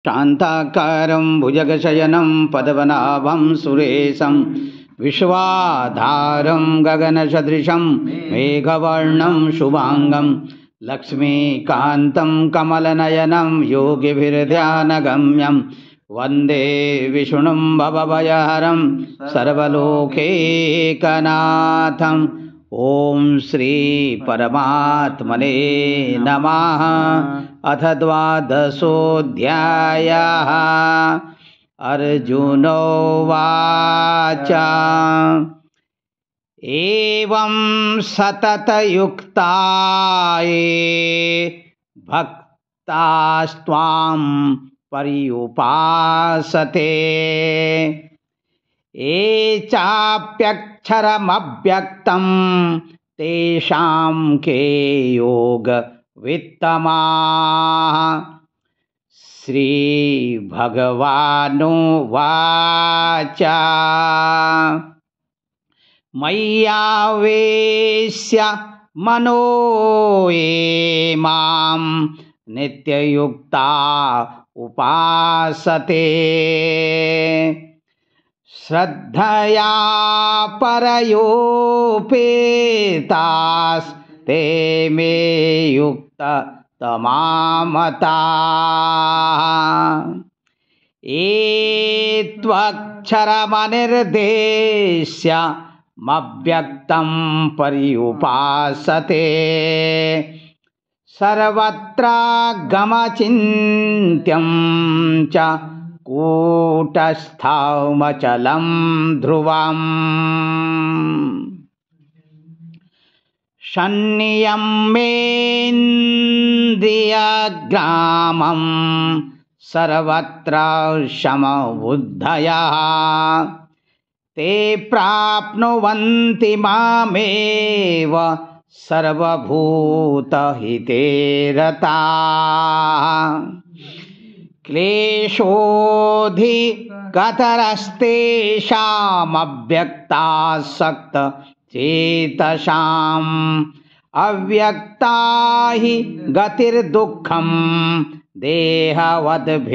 शान्ताकारं भुजगशयनं पद्मनाभं सुरेशं विश्वाधारं गगनसदृशं मेघवर्णं शुभांगं लक्ष्मीकान्तं कमलनयनं योगिभिर्ध्यानगम्यं वन्दे विष्णुं भवभयहरं सर्वलोकैकनाथम्। ओम श्री परमात्मने नमः। अथ द्वादशोऽध्यायः। अर्जुनोवाच एवं सततयुक्ता ये भक्तास्त्वां पर्युपासते ये चाप्यक्षरमव्यक्तं तेषां के योगवित्तमाः। श्रीभगवानुवाच मय्यावेश्य मनो ये मां नित्ययुक्ता उपासते श्रद्धया परयोपेतास्ते मे युक्ततमामताः। ये त्वक्षरमनिर्देश्य मव्यक्तं पर्युपासते सर्वत्र गमचिन्त्यं च कूटस्थमचलं ध्रुवम्। संनियम्येन्द्रियग्रामं सर्वत्र समबुद्धयः ते प्राप्नुवन्ति मामेव सर्वभूतहिते रताः। क्लेशोऽधिगतरस्तेषामव्यक्तासक्तचेतसाम् अव्यक्ता हि गतिर्दुःखं देहवद्भिर्वाप्यते।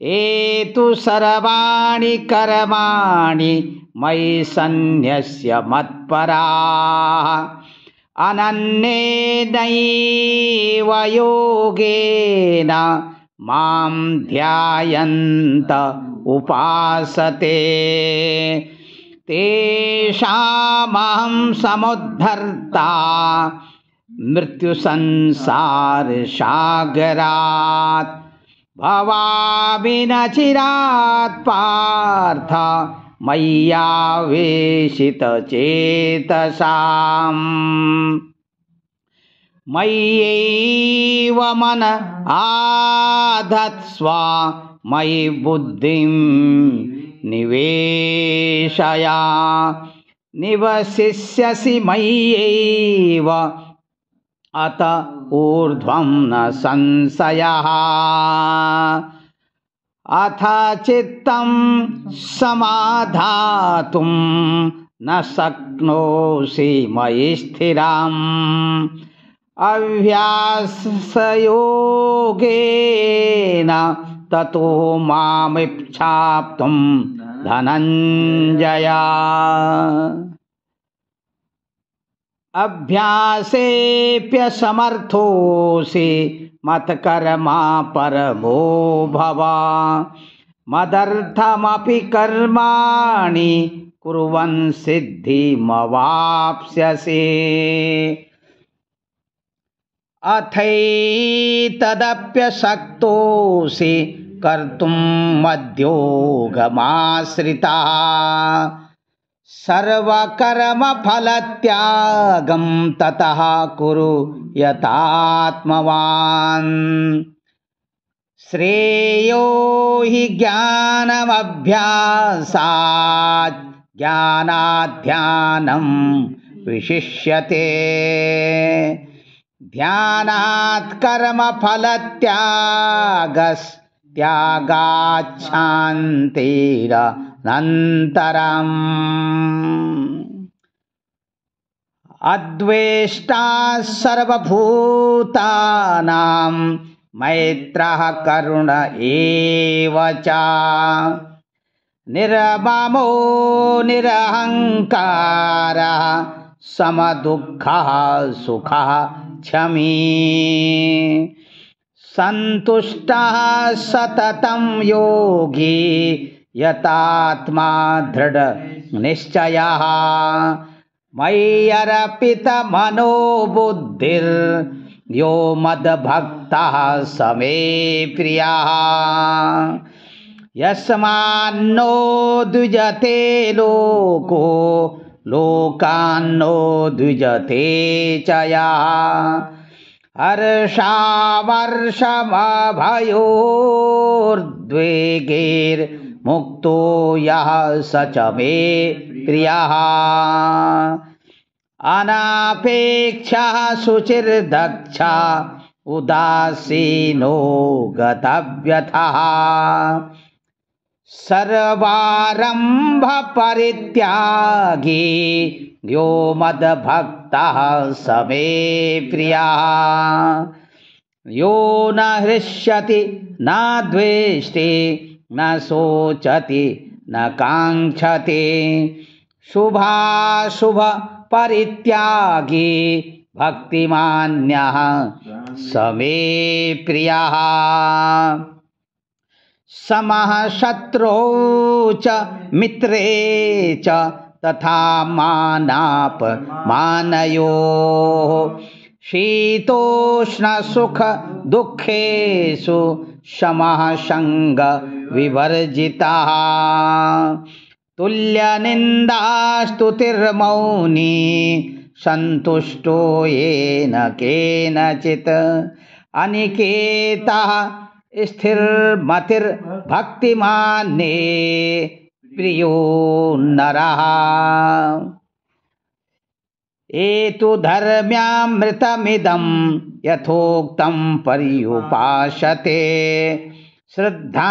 ये तु सर्वाणि कर्माणि मयि सन्न्यस्य मत्पराः अनन्येनैव योगेन मां ध्यायन्त उपासते तेषामहं समुद्धर्ता मृत्युसंसारसागरात् भवामि न चिरात् पार्थ मय्यावेशितचेतसाम्। मय्यैव मन आधत्स्व मयि बुद्धिं निवेशय निवसिष्यसि मय्यैव अत ऊर्ध्वं न संशयः। अथ चित्तं समाधातुं न शक्नोषि मयि स्थिरम् अभ्यासयोगेन ततो मामिच्छाप्तुं धनञ्जय। अभ्यासेऽप्यसमर्थोऽसि मत्कर्मा परमो भव मदर्थमपि कर्माणि कुर्वन् सिद्धिमवाप्स्यसि। अथैतदप्यशक्तोऽसि कर्तुं मद्योगमाश्रिता सर्वकर्मफलत्यागं ततः कुरु यतात्मवान्। श्रेयो हि ज्ञानमभ्यासात् ज्ञानाध्यानं विशिष्यते ध्यानात् कर्मफलत्यागस्त्यागाच्छान्तिरनन्तरम्। अद्वेष्टा सर्वभूतानां मैत्रः करुण एव च निर्ममो निरहङ्कारः समदुःखः सुखः क्षमी सन्तुष्टः सततं योगी यतात्मा दृढ निश्चयः मय्यर्पितमनो बुद्धिर् यो मद्भक्तः स मे प्रियः यस्मान्नो द्विजते लोको लोकान्नो द्विजते च यः हर्षामर्षमभयोर्द्वेगैर्मुक्तो यः स च मे प्रियः अनापेक्षः शुचिर्दक्षः उदासीनो गतव्यथः सर्वारम्भ परित्यागी यो मद्भक्तः स मे प्रियः यो न हृष्यति न द्वेष्टि न शोचति न काङ्क्षति शुभाशुभ परित्यागी भक्तिमान्यः स मे प्रियः समः शत्रौ च मित्रे च तथा मानापमानयोः शीतोष्ण सुख दुःखेषु समः संग विवर्जितः तुल्यनिन्दास्तुतिर्मौनी सन्तुष्टो येन केनचित् अनिकेतः स्थिरमतिर्भक्तिमान्ये प्रियो नरः एतु धर्म्यामृतमिदं यथोक्तं पर्युपासते श्रद्धानामतपरमा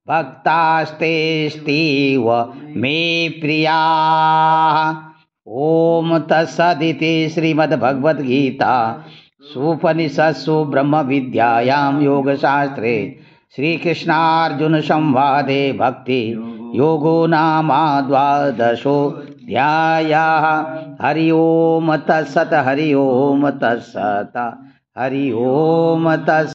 भक्तास्तेस्तीव मे प्रियाः ॐ तत्सदिति श्रीमद्भगवद्गीता उपनिषत्सु ब्रह्मविद्यायां योगशास्त्रे श्रीकृष्णार्जुनसंवादे भक्ति योगो नाम द्वादशोऽध्यायः हरि ओम तत्सत् हरि ओम तत्सत् हरि ओम तत्सत्।